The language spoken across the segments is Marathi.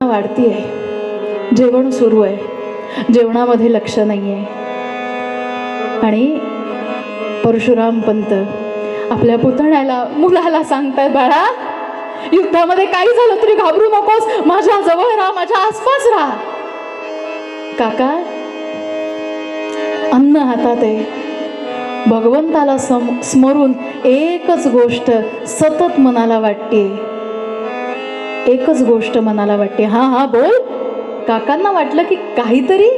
वाढतीये, जेवण सुरू आहे, जेवणामध्ये लक्ष नाही आहे. आणि परशुराम पंत आपल्या पुतण्याला मुलाला सांगतायत, बाळा युद्धामध्ये काही झालं तरी घाबरू नकोस, माझ्या जवळ राहा, माझ्या आसपास राहा. काका अन्न हातात आहे, भगवंताला स्मरून एकच गोष्ट सतत मनाला वाटते, एकच गोष्ट मनाला वाटते. हा हा बोल. काकांना वाटलं की काहीतरी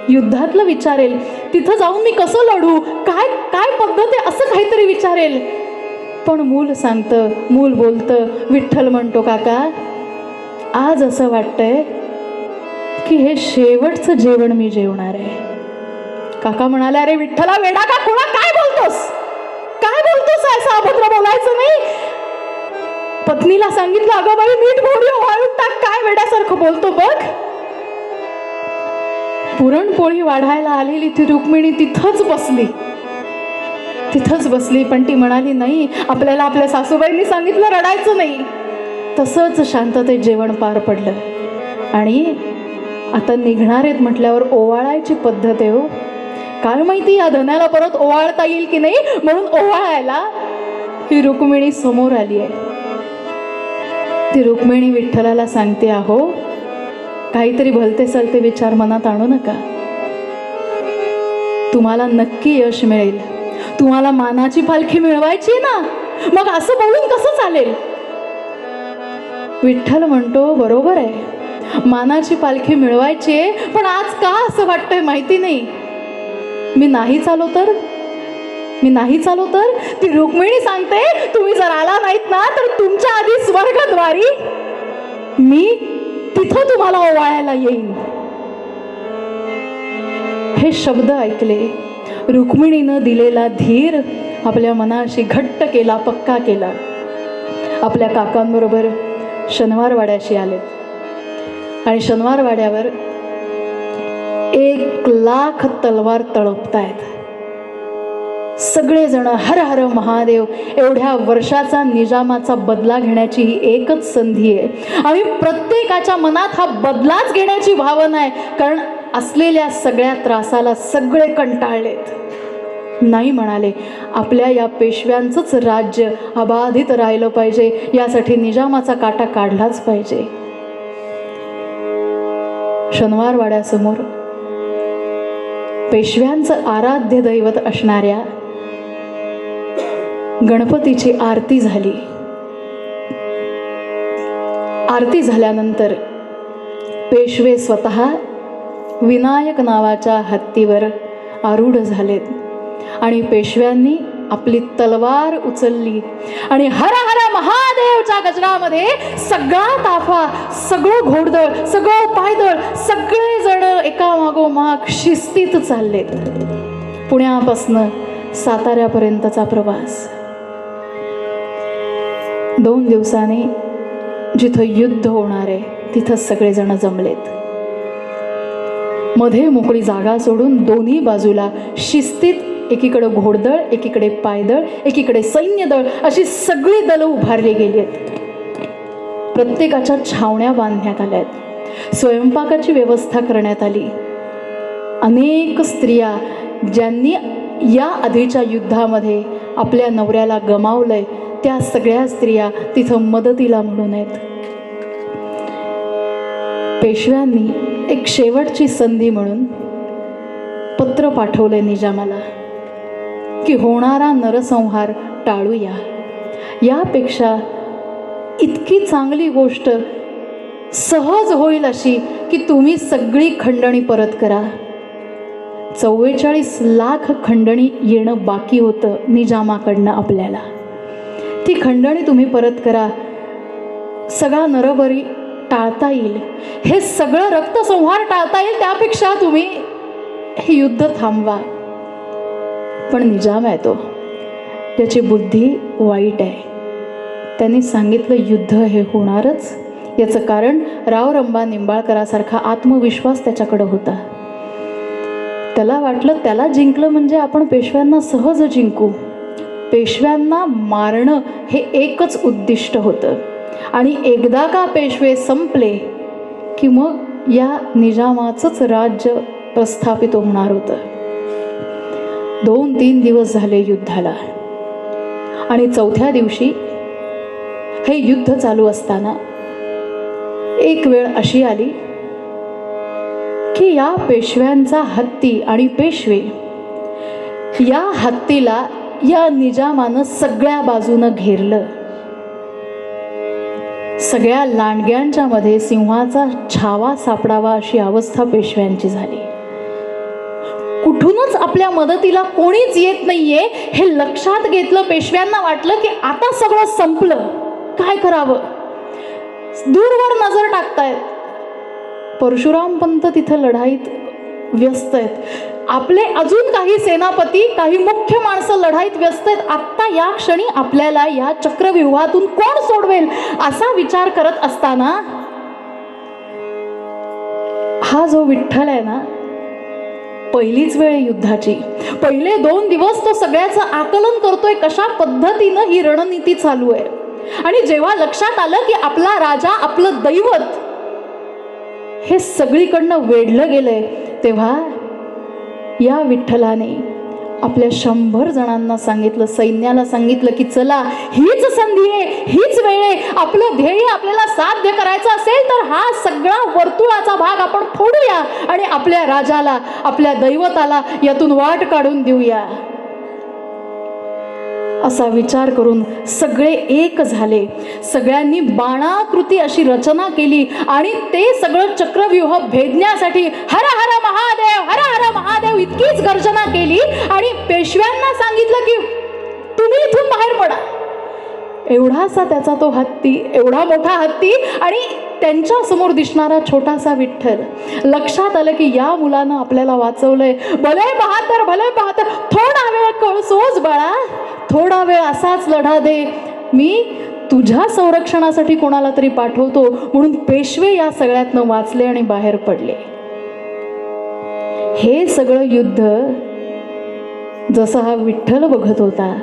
युद्धातलं विचारेल, तिथं जाऊन मी कसं लढू, काय काय पद्धत आहे असं काहीतरी विचारेल. पण मूल सांगतं, मूल बोलतं. विठ्ठल म्हणतो, काका आज असं वाटतंय की हे शेवटचं जेवण मी जेवणार आहे. काका म्हणाले, अरे विठ्ठला वेडा का कोणा, काय बोलतोस, काय बोलतोस, असं अभद्र बोलायचं नाही. पत्नीला सांगितलं, अगं बाई मीठ मोहरी वाळून टाक, काय वेड्यासारखं बोलतो बघ. पुरणपोळी वाढायला आलेली ती रुक्मिणी तिथंच बसली. पण ती म्हणाली, नाही, आपल्याला आपल्या सासूबाईंनी सांगितलं रडायचं नाही. तसंच शांततेत जेवण पार पडलं. आणि आता निघणार आहेत म्हटल्यावर ओवाळायची पद्धत आहे हो. काय माहिती या धन्याला परत ओवाळता येईल की नाही, म्हणून ओवाळायला ही रुक्मिणी समोर आली आहे. ती रुक्मिणी विठ्ठलाला सांगते, अहो काहीतरी भलते सलते विचार मनात आणू नका, तुम्हाला नक्की यश मिळेल, तुम्हाला मानाची पालखी मिळवायची ना, मग असं बोलून कसं चालेल. विठ्ठल म्हणतो, बरोबर आहे, मानाची पालखी मिळवायची आहे, पण आज का असं वाटतंय माहिती नाही. मी नाही चालो तर ती रुक्मिणी सांगते, तुम्ही जर आला नाहीत ना तर तुमच्या आधी स्वर्गद्वारी मी तिथं तुम्हाला ओवाळायला येईन. हे शब्द ऐकले, रुक्मिणीनं दिलेला धीर आपल्या मनाशी घट्ट केला, पक्का केला. आपल्या काकांबरोबर शनिवारवाड्याशी आले आणि शनिवारवाड्यावर 1,00,000 तलवार तळपतायत. सगळेजण हर हर महादेव. एवढ्या वर्षाचा निजामाचा बदला घेण्याची ही एकच संधी आहे. आम्ही प्रत्येकाच्या मनात हा बदलाच घेण्याची भावना आहे, कारण असलेल्या सगळ्या त्रासाला सगळे कंटाळलेत. नाही म्हणाले, आपल्या या पेशव्यांचंच राज्य अबाधित राहिलं पाहिजे, यासाठी निजामाचा काटा काढलाच पाहिजे. शनिवारवाड्यासमोर पेशव्यांचं आराध्य दैवत असणाऱ्या गणपतीची आरती झाली. आरती झाल्यानंतर पेशवे स्वतः विनायक नावाच्या हत्तीवर आरूढ झालेत आणि पेशव्यांनी आपली तलवार उचलली आणि हर हर महादेवच्या गजरामध्ये सगळा ताफा, सगळं घोडदळ, सगळं पायदळ, सगळे जण एकामागोमाग शिस्तीत चाललेत. पुण्यापासनं साताऱ्यापर्यंतचा प्रवास. 2 दिवसांनी जिथं युद्ध होणार आहे तिथं सगळेजण जमलेत. मध्ये मोकळी जागा सोडून दोन्ही बाजूला शिस्तीत, एकीकडे घोडदळ, एकीकडे पायदळ, एकीकडे सैन्यदळ, अशी सगळी दलं उभारली गेली आहेत. प्रत्येकाच्या छावण्या बांधण्यात आल्या आहेत. स्वयंपाकाची व्यवस्था करण्यात आली. अनेक स्त्रिया ज्यांनी या आधीच्या युद्धामध्ये आपल्या नवऱ्याला गमावलंय, त्या सगळ्या स्त्रिया तिथं मदतीला म्हणून आहेत. पेशव्यांनी एक शेवटची संधी म्हणून पत्र पाठवलंय निजामाला की होणारा नरसंहार टाळूया. यापेक्षा इतकी चांगली गोष्ट सहज होईल अशी की तुम्ही सगळी खंडणी परत करा. 44 लाख खंडणी येणं बाकी होतं निजामाकडनं आपल्याला. ती खंडणी तुम्ही परत करा, सगळा नरबरी टाळता येईल, हे सगळं रक्तसंहार टाळता येईल. त्यापेक्षा तुम्ही हे युद्ध थांबवा. पण निजाम आहे तो, त्याची बुद्धी वाईट आहे. त्यांनी सांगितलं युद्ध हे होणारच. याचं कारण रावरंबा निंबाळकरासारखा आत्मविश्वास त्याच्याकडे होता. त्याला वाटलं त्याला जिंकलं म्हणजे आपण पेशव्यांना सहज जिंकू. पेशव्यांना मारणं हे एकच उद्दिष्ट होतं. आणि एकदा का पेशवे संपले की मग या निजामाचंच राज्य प्रस्थापित होणार होतं. 2-3 दिवस झाले युद्धाला आणि 4थ्या दिवशी हे युद्ध चालू असताना एक वेळ अशी आली की या पेशव्यांचा हत्ती आणि पेशवे या हत्तीला या निजामानं सगळ्या बाजूनं घेरलं. सगळ्या लांडग्यांच्या मध्ये सिंहाचा छावा सापडावा अशी अवस्था पेशव्यांची झाली. कुठूनच आपल्या मदतीला कोणीच येत नाहीये हे लक्षात घेतलं. पेशव्यांना वाटलं की आता सगळं संपलं, काय करावं. दूरवर नजर टाकतायत. परशुराम पंत तिथं लढाईत व्यस्त आहेत. आपले अजून काही सेनापती, काही मुख्य माणसं लढाईत व्यस्त आहेत. आत्ता या क्षणी आपल्याला या चक्रव्यूहातून कोण सोडवेल असा विचार करत असताना हा जो विठ्ठल आहे ना, पहिलीच वेळ युद्धाची, पहिले 2 दिवस तो सगळ्याचं आकलन करतोय कशा पद्धतीनं ही रणनीती चालू आहे. आणि जेव्हा लक्षात आलं की आपला राजा, आपलं दैवत हे सगळीकडनं वेढलं गेलंय, तेव्हा या विठ्ठलाने आपल्या 100 जणांना सांगितलं, सैन्याला सांगितलं की चला, हीच संधी आहे, हीच वेळ आहे. आपलं ध्येय आपल्याला साध्य करायचं असेल तर हा सगळा वर्तुळाचा भाग आपण फोडूया आणि आपल्या राजाला, आपल्या दैवताला यातून वाट काढून देऊया. असा विचार करून सगळे एक झाले. सगळ्यांनी बाणाकृती अशी रचना केली आणि ते सगळं चक्रव्यूह भेदण्यासाठी हर हर महादेव, हर हर महादेव इतकीच गर्जना केली आणि पेशव्यांना सांगितलं की तुम्ही इथून बाहेर पडा. एवढासा त्याचा तो हत्ती, एवढा मोठा हत्ती आणि त्यांच्या समोर दिसणारा छोटासा विठ्ठल. लक्षात आलं की या मुलानं आपल्याला वाचवलंय. भले बहादर, भले बहादर, थोडा वेळ कळसोच बाळा, थोडा वेळ असाच लढा दे, मी तुझ्या संरक्षणासाठी कोणाला तरी पाठवतो. म्हणून पेशवे या सगळ्यातनं वाचले आणि बाहेर पडले. हे सगळं युद्ध जसं हा विठ्ठल बघत होता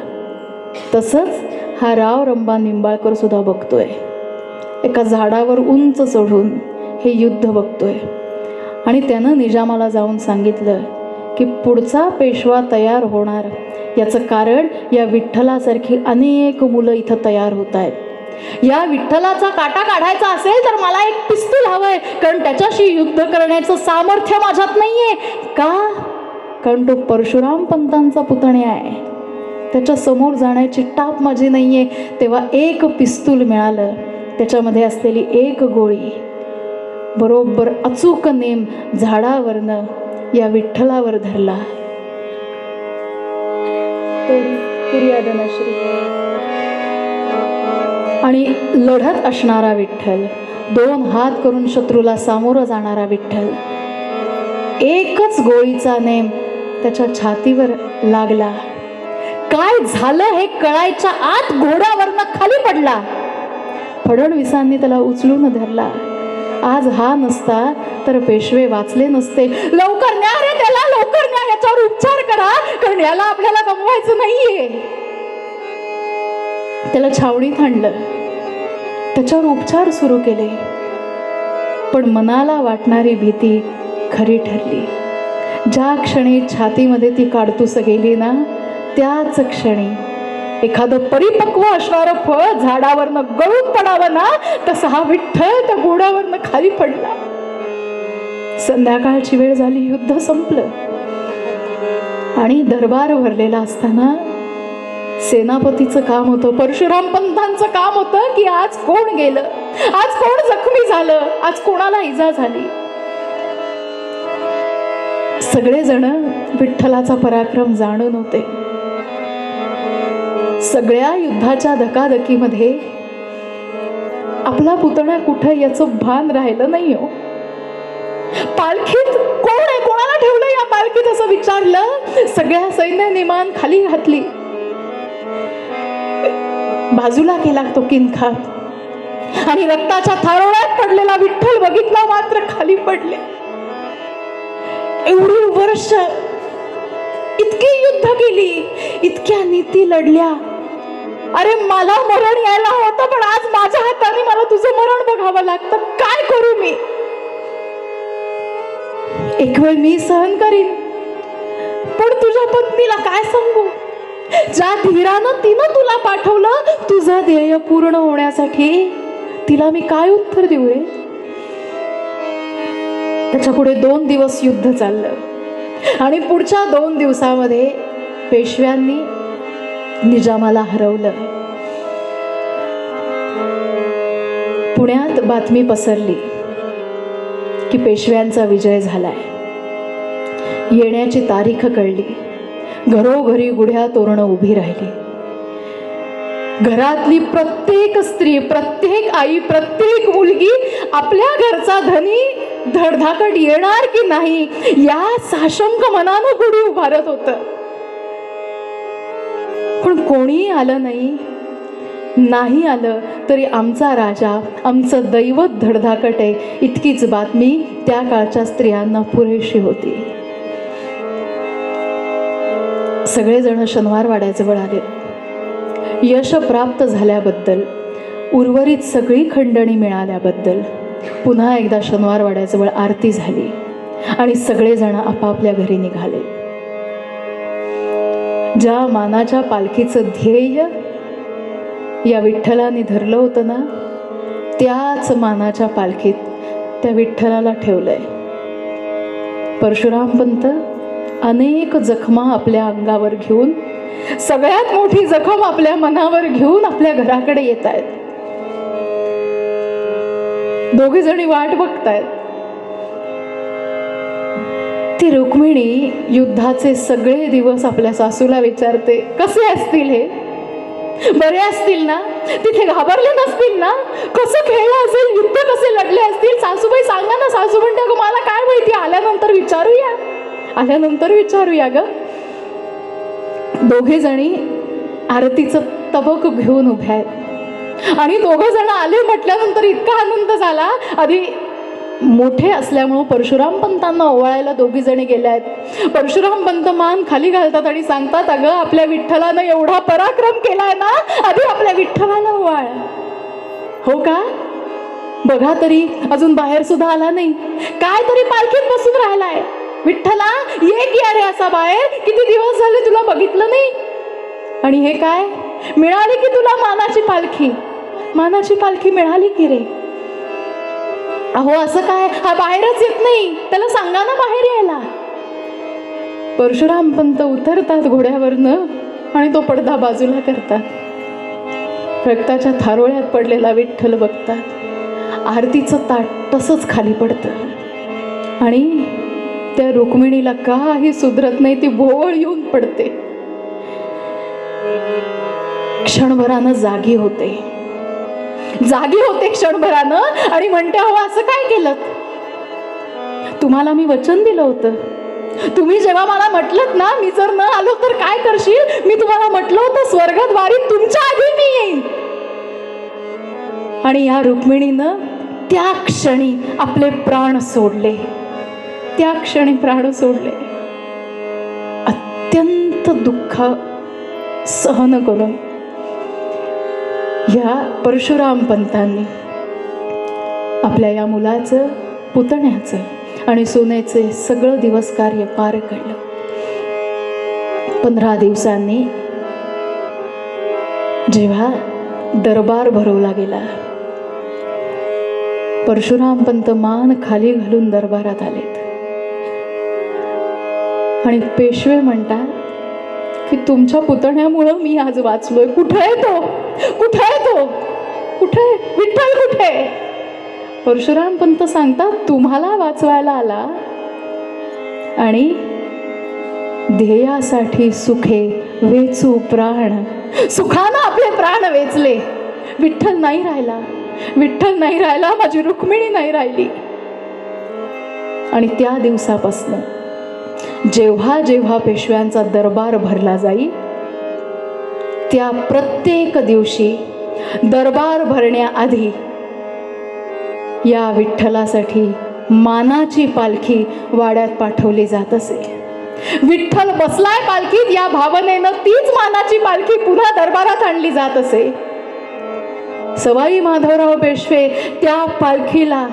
तसंच हा राव रंबा निंबाळकर सुद्धा बघतोय. एका झाडावर उंच चढून हे युद्ध बघतोय आणि त्यानं निजामाला जाऊन सांगितलं की पुढचा पेशवा तयार होणार याचं कारण या विठ्ठलासारखी अनेक मुलं इथं तयार होत आहेत. या विठ्ठलाचा काटा काढायचा असेल तर मला एक पिस्तूल हवंय, कारण त्याच्याशी युद्ध करण्याचं सामर्थ्य माझ्यात नाहीये. का? कारण तो परशुराम पंतांचा पुतण्या आहे, त्याच्या समोर जाण्याची टाप माझी नाहीये. तेव्हा एक पिस्तूल मिळालं, त्याच्यामध्ये असलेली एक गोळी बरोबर अचूक नेम झाडावरनं या विठ्ठलावर धरला. आणि लढत असणारा विठ्ठल, 2 हात करून शत्रूला सामोरं जाणारा विठ्ठल, एकच गोळीचा नेम त्याच्या छातीवर लागला. काय झालं हे कळायच्या आत घोड्यावरनं खाली पडला. फडणवीसांनी त्याला उचलून धरला. आज हा नसता तर पेशवे वाचले नसते. लवकर न्या रे त्याला, लवकर न्या, याच्यावर उपचार करा, कारण याला आपल्याला गमवायचं नाहीये. त्याला छावणीत आणलं, त्याच्यावर उपचार सुरू केले. पण मनाला वाटणारी भीती खरी ठरली. ज्या क्षणी छातीमध्ये ती काडतूस गेली ना, त्याच क्षणी एखादं परिपक्व असणारं फळ झाडावरनं गळून पडावं ना, तसा हा विठ्ठल त्या घोड्यावरनं खाली पडला. संध्याकाळची वेळ झाली, युद्ध संपलं आणि दरबार भरलेला असताना सेनापतीचं काम होतं, परशुराम पंतांचं काम होतं की आज कोण गेलं, आज कोण जखमी झालं, आज कोणाला इजा झाली. सगळेजण विठ्ठलाचा पराक्रम जाणून होते. सगळ्या युद्धाच्या धकाधकीमध्ये आपला पुतण्या कुठे याचं भान राहिलं नाही हो. पालखीत कोण आहे, कोणाला ठेवलं या पालखीत असं विचारलं. सगळ्या सैन्याने मान खाली घातली, बाजूला केला तो किनखात आणि रक्ताच्या थारोळ्यात पडलेला विठ्ठल बघितला मात्र खाली पडले. एवढी वर्ष इतकी युद्ध केली, इतक्या नीती लढल्या. अरे मला मरण यायला होतं, पण आज माझ्या हाताने मला तुझं मरण बघावं लागतं. काय करू मी? एक वेळ मी सहन करीन, पण तुझ्या पत्नीला काय सांगू? ज्या धीरानं तिनं तुला पाठवलं तुझं ध्येय पूर्ण होण्यासाठी, तिला मी काय उत्तर देऊ रे? त्याच्या पुढे 2 दिवस युद्ध चाललं आणि पुढच्या 2 दिवसामध्ये पेशव्यांनी निजामाला हरवलं. पुण्यात बातमी पसरली की पेशव्यांचा विजय झालाय. येण्याची तारीख कळली. घरोघरी गुढ्या तोरणं उभी राहिली. घरातली प्रत्येक स्त्री, प्रत्येक आई, प्रत्येक मुलगी आपल्या घरचा धनी धडधाकट येणार की नाही या साशंक मनानं गुढी उभारत होत. पण कोणी आलं नाही आलं तरी आमचा राजा, आमचं दैवत धडधाकट आहे, इतकीच बातमी त्या काळच्या स्त्रियांना पुरेशी होती. सगळेजण शनिवारवाड्याजवळ आले. यश प्राप्त झाल्याबद्दल, उर्वरित सगळी खंडणी मिळाल्याबद्दल पुन्हा एकदा शनिवारवाड्याजवळ आरती झाली आणि सगळेजण आपापल्या घरी निघाले. ज्या मानाच्या पालखीचं ध्येय या विठ्ठलाने धरलं होतं ना, त्याच मानाच्या पालखीत त्या विठ्ठलाला ठेवलंय. परशुराम पंत अनेक जखमा आपल्या अंगावर घेऊन, सगळ्यात मोठी जखम आपल्या मनावर घेऊन आपल्या घराकडे येत आहेत. दोघे जणी वाट बघतायत. ती रुक्मिणी युद्धाचे सगळे दिवस आपल्या सासूला विचारते, कसे असतील हे? बरे असतील ना? तिथे घाबरले नसतील ना? कसं खेळलं असेल? युद्ध कसे लढले असतील? सासूबाई सांगा ना. सासू म्हणते, ग मला काय माहिती, आल्यानंतर विचारूया ग. दोघे जणी आरतीचं तबक घेऊन उभ्या आहेत आणि दोघं जण आले म्हटल्यानंतर इतका आनंद झाला. आधी मोठे असल्यामुळे परशुराम पंतांना ओवाळायला दोघी जणी गेल्या आहेत. परशुराम पंत मान खाली घालतात आणि सांगतात, अगं आपल्या विठ्ठलानं एवढा पराक्रम केलाय ना, आधी आपल्या विठ्ठलाला ओवाळ. हो का? बघा तरी अजून बाहेर सुद्धा आला नाही, काय तरी पालखीत बसून राहिलाय. विठ्ठला ये की अरे असा बाहेर, किती दिवस झाले तुला बघितलं नाही. आणि हे काय मिळाली की तुला मानाची पालखी मिळाली की रे? अहो असं काय, हा बाहेरच येत नाही, त्याला सांगा ना बाहेर यायला. परशुराम पंत उतरतात घोड्यावरनं आणि तो पडदा बाजूला करतात. रक्ताच्या थारोळ्यात पडलेला विठ्ठल बघतात. आरतीचं ताट तसंच खाली पडतं आणि त्या रुक्मिणीला काही सुधरत नाही. ती भोवळ येऊन पडते. क्षणभरानं जागी होते क्षणभरानं आणि म्हणते, हो असं काय केलं? तुम्हाला मी वचन दिलं होतं. तुम्ही जेव्हा मला म्हटलं ना, मी जर न आलो तर काय करशील, मी तुम्हाला म्हटलं होतं स्वर्गद्वारी तुमच्या आधी मी येईन. आणि या रुक्मिणीनं त्या क्षणी आपले प्राण सोडले. अत्यंत दुःख सहन करून या परशुराम पंतांनी आपल्या या मुलाचं, पुतण्याचं आणि सोन्याचे सगळं दिवस कार्य पार काढलं. 15 दिवसांनी जेव्हा दरबार भरवला गेला, परशुराम पंत मान खाली घालून दरबारात आलेत आणि पेशवे म्हणतात की तुमच्या पुतण्यामुळं मी आज वाचलोय. कुठे आहे तो? विठ्ठल कुठे? परशुराम पंत सांगतात, तुम्हाला वाचवायला आला आणि ध्येयासाठी सुखे वेचू प्राण, सुखानं आपले प्राण वेचले. विठ्ठल नाही राहिला, माझी रुक्मिणी नाही राहिली. आणि त्या दिवसापासून जेव्हा जेव्हा पेशव्यांचा दरबार भरला जाई, त्या प्रत्येक दिवशी दरबार भरण्याआधी या विठ्ठलासाठी मानाची पालखी वाड्यात पाठवली जात असे. विठ्ठल बसलाय पालखीत या भावनेनं तीच मानाची पालखी पुन्हा दरबारात आणली जात असे. सवाई माधवराव पेशवे त्या पालखीला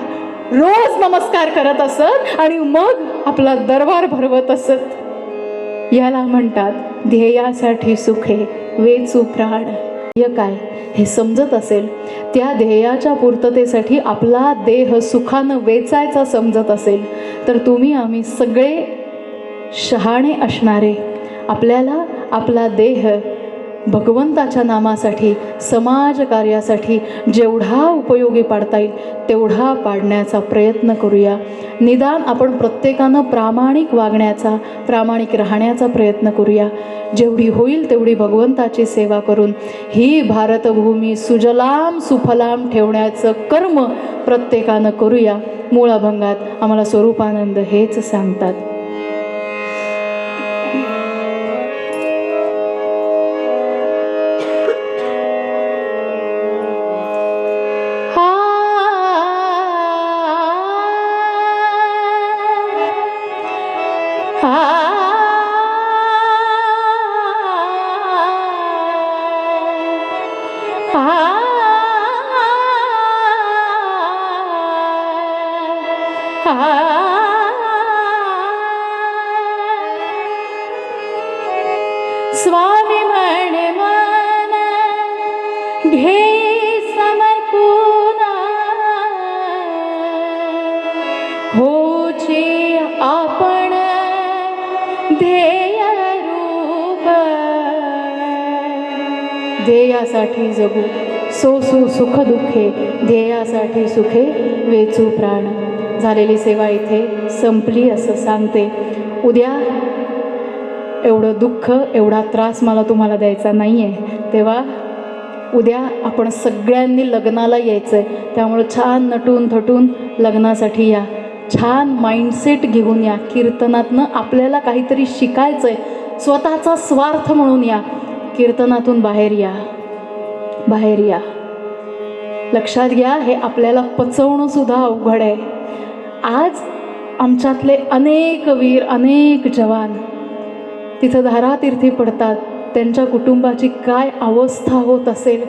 रोज नमस्कार करत असत आणि मग आपला दरबार भरवत असत. याला म्हणतात ध्येयासाठी सुखे वेचू प्राण. काय हे समजत असेल, त्या ध्येयाच्या पूर्ततेसाठी आपला देह सुखानं वेचायचा समजत असेल, तर तुम्ही आम्ही सगळे शहाणे असणारे आपल्याला आपला देह भगवंताच्या नामासाठी, समाज कार्यासाठी जेवढा उपयोगी पाडता येईल तेवढा पाडण्याचा प्रयत्न करूया. निदान आपण प्रत्येकानं प्रामाणिक वागण्याचा, प्रामाणिक राहण्याचा प्रयत्न करूया. जेवढी होईल तेवढी भगवंताची सेवा करून ही भारतभूमी सुजलाम सुफलाम ठेवण्याचं कर्म प्रत्येकानं करूया. मूळ अभंगात आम्हाला स्वरूपानंद हेच सांगतात. स्वामी म्हणे मन ध्येय समर्पून होचे आपण ध्येय रूप. ध्येयासाठी जगू सोसू सुख दुःखे, ध्येयासाठी सुखे वेचू प्राण. झालेली सेवा इथे संपली असं सांगते. उद्या एवढं दुःख, एवढा त्रास मला तुम्हाला द्यायचा नाही आहे, तेव्हा उद्या आपण सगळ्यांनी लग्नाला यायचं आहे. त्यामुळं छान नटून थटून लग्नासाठी या. छान माइंडसेट घेऊन या. कीर्तनातनं आपल्याला काहीतरी शिकायचं आहे. स्वतःचा स्वार्थ म्हणून या. कीर्तनातून बाहेर या, बाहेर या. लक्षात घ्या, हे आपल्याला पचवणं सुद्धा अवघड आहे. आज आमच्यातले अनेक वीर, अनेक जवान तिथं धारातीर्थी पडतात. त्यांच्या कुटुंबाची काय अवस्था होत असेल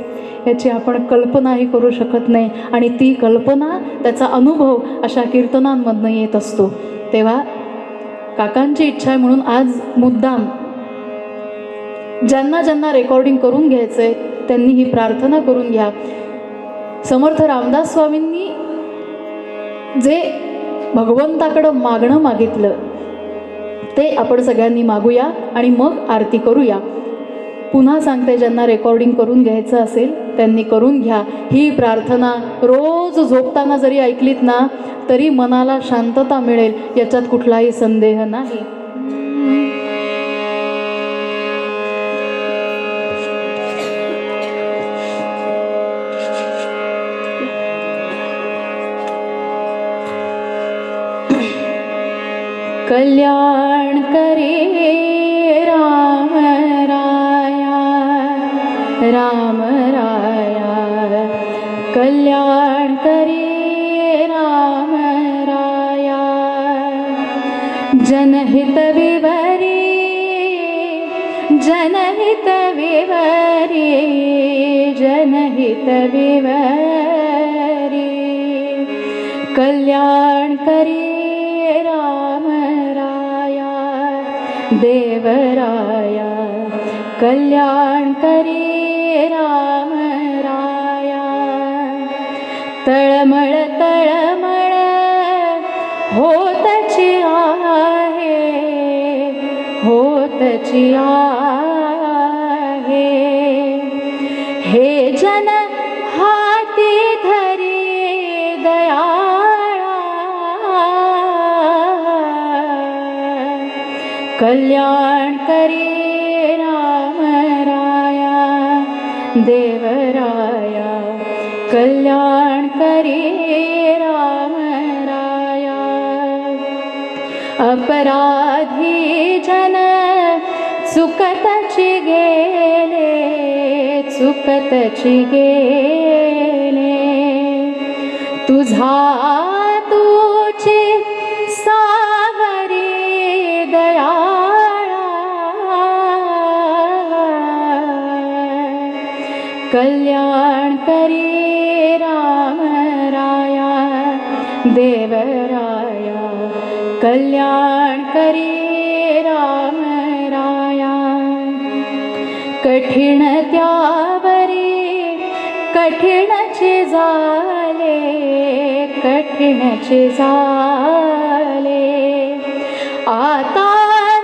याची आपण कल्पनाही करू शकत नाही. आणि ती कल्पना, त्याचा अनुभव अशा कीर्तनांमधनं येत असतो. तेव्हा काकांची इच्छा आहे म्हणून आज मुद्दाम ज्यांना ज्यांना रेकॉर्डिंग करून घ्यायचं आहे त्यांनी ही प्रार्थना करून घ्या. समर्थ रामदास स्वामींनी जे भगवंताकडं मागणं मागितलं ते आपण सगळ्यांनी मागूया आणि मग आरती करूया. पुन्हा सांगते, ज्यांना रेकॉर्डिंग करून घ्यायचं असेल त्यांनी करून घ्या. ही प्रार्थना रोज झोपताना जरी ऐकलीत ना तरी मनाला शांतता मिळेल, याच्यात कुठलाही संदेह नाही. कल्याण करे राम राया, राम राया. कल्याण करे राम राया. जनहित विवरे, जनहित विवरे, जनहित विवरे. कल्याण करे राम राया, देवराया. कल्याण करे राम राया. तळमळ तळमळ होतची आहे, होतची आहे. हे जन हाती धरी दयाळा. कल्याण करे राम राया, देवराया. कल्याण करे राम राया. अपराधी जन चुकतची गेले, चुकतची गेले. तुझा तुझे सावरी दयाळा. कल्याण करे राम राया, देवराया कल्याण करी राम राया कठीण त्यावरी कठीणचे झाले कठीणचे झाले आता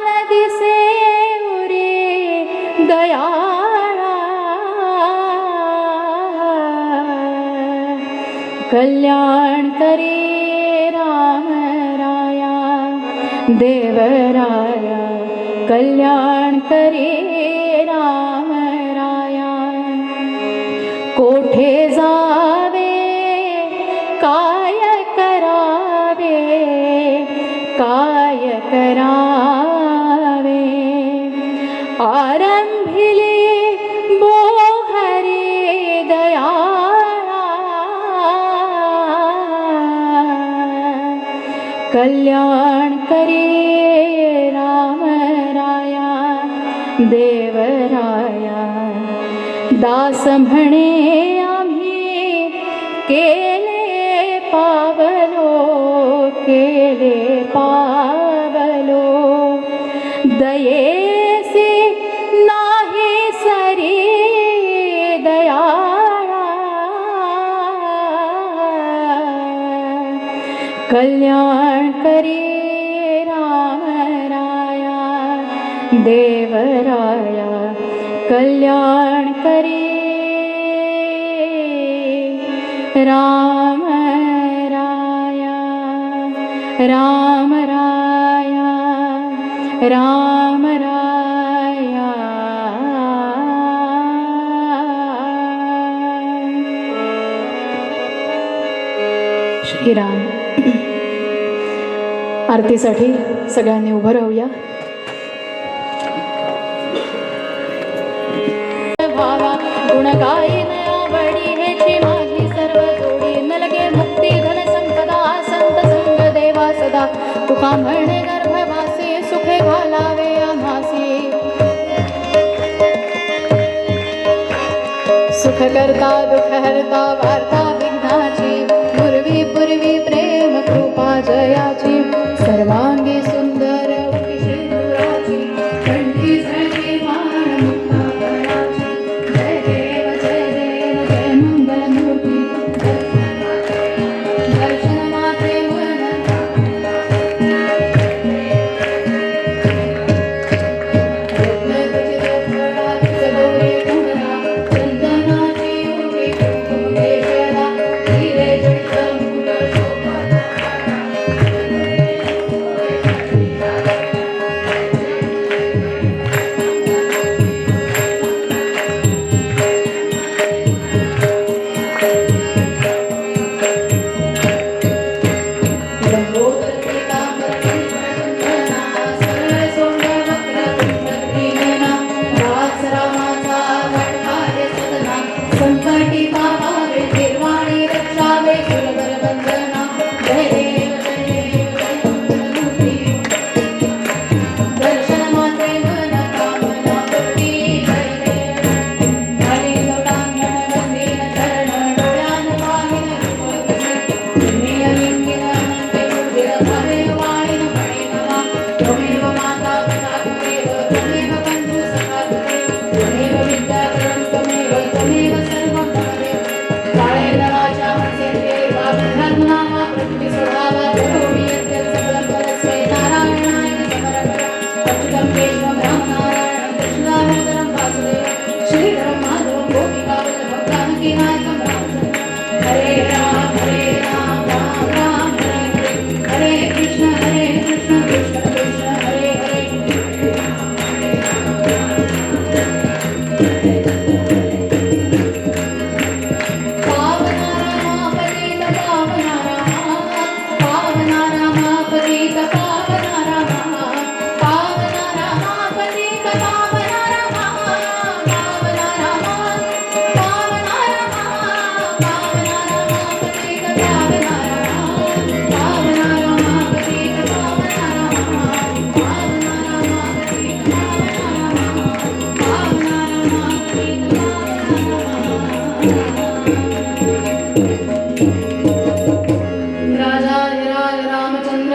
न दिसे उरे दयाळा कल्याण करे राम राया देवराया कल्याण करे राम राया कोठे जावे काय करावे काय करावे आरंभिली बोहरी दयाळा कल्याण करे राम राया देवराया दास म्हणे आम्ही केले पावलो दयेसी नाही सरी दयाळा कल्याण करी राम राया देवराया कल्याण करी राम राया राम राया राम राया श्रीराम आरतीसाठी सगळ्यांनी उभं राहूया. भावा गुण गायन आवडी हेची माझी सर्व जोडी न लगे मुक्ती धन संपदा संत संग देवा सदा तुका म्हणे गर्भवासी सुखे घालावे आम्हासी सुख करता दुःख हरता वार्ता विघ्नाची पूर्वी पूर्वी प्रेम कृपा जयाची सर्वांगी सुंदर सिंदुराची कंठी झळके मान मुक्ताकराची जय देव जय मंगलमूर्ती दर्शन मात्रे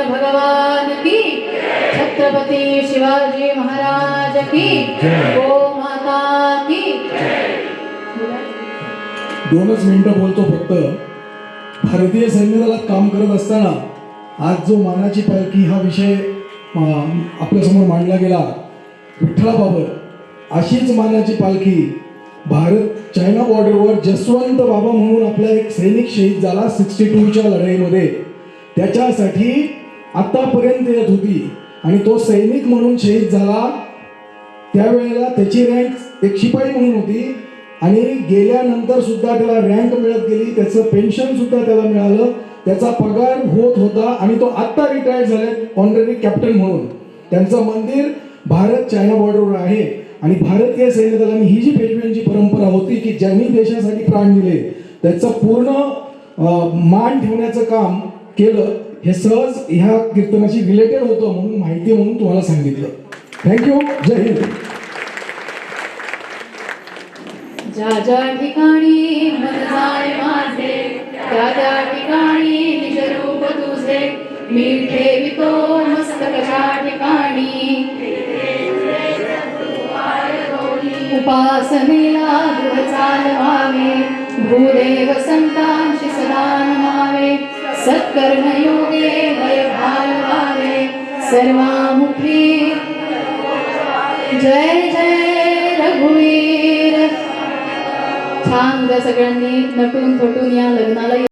भगवान की, छत्रपती शिवाजी महाराज की, गो माता की. 2च मिनिटं बोलतो फक्त. भारतीय सैन्य दलात काम करत असताना आज जो मानाची पालखी हा विषय आपल्यासमोर मांडला गेला विठ्ठलाबाबत, अशीच मानाची पालखी भारत चायना बॉर्डरवर जसवंत बाबा म्हणून आपला एक सैनिक शहीद झाला 62च्या लढाईमध्ये. त्याच्यासाठी आतापर्यंत येत होती आणि तो सैनिक म्हणून शहीद झाला. त्यावेळेला त्याची रँक एक शिपाई म्हणून होती आणि गेल्यानंतर सुद्धा त्याला रँक मिळत गेली, त्याचं पेन्शन सुद्धा त्याला मिळालं, त्याचा पगार होत होता आणि तो आत्ता रिटायर्ड झाले ऑनररी कॅप्टन म्हणून. त्यांचं मंदिर भारत चायना बॉर्डरवर आहे. आणि भारतीय सैन्य दलाने ही जी पेशव्यांची परंपरा होती की ज्यांनी देशासाठी प्राण दिले त्याचं पूर्ण मान ठेवण्याचं काम केलं, हे सहज ह्या कीर्तनाशी रिलेटेड होतं म्हणून माहिती म्हणून तुम्हाला सांगितलं. थँक्यू. जय हिंद. ज्या ज्या ठिकाणी मन जाय माझे, त्या त्या ठिकाणी निजरूप तुझे, मी ठेवितो मस्तकच्या ठिकाणी. उपासनेला दृढ चालवावे, भूदेव संतांशी सदा नमावे, सत्कर्म योगे वय घालवावे, सर्वामुखी. जय जय रघुवीर. छान उद्या सगळ्यांनी नटून थटून या लग्नाला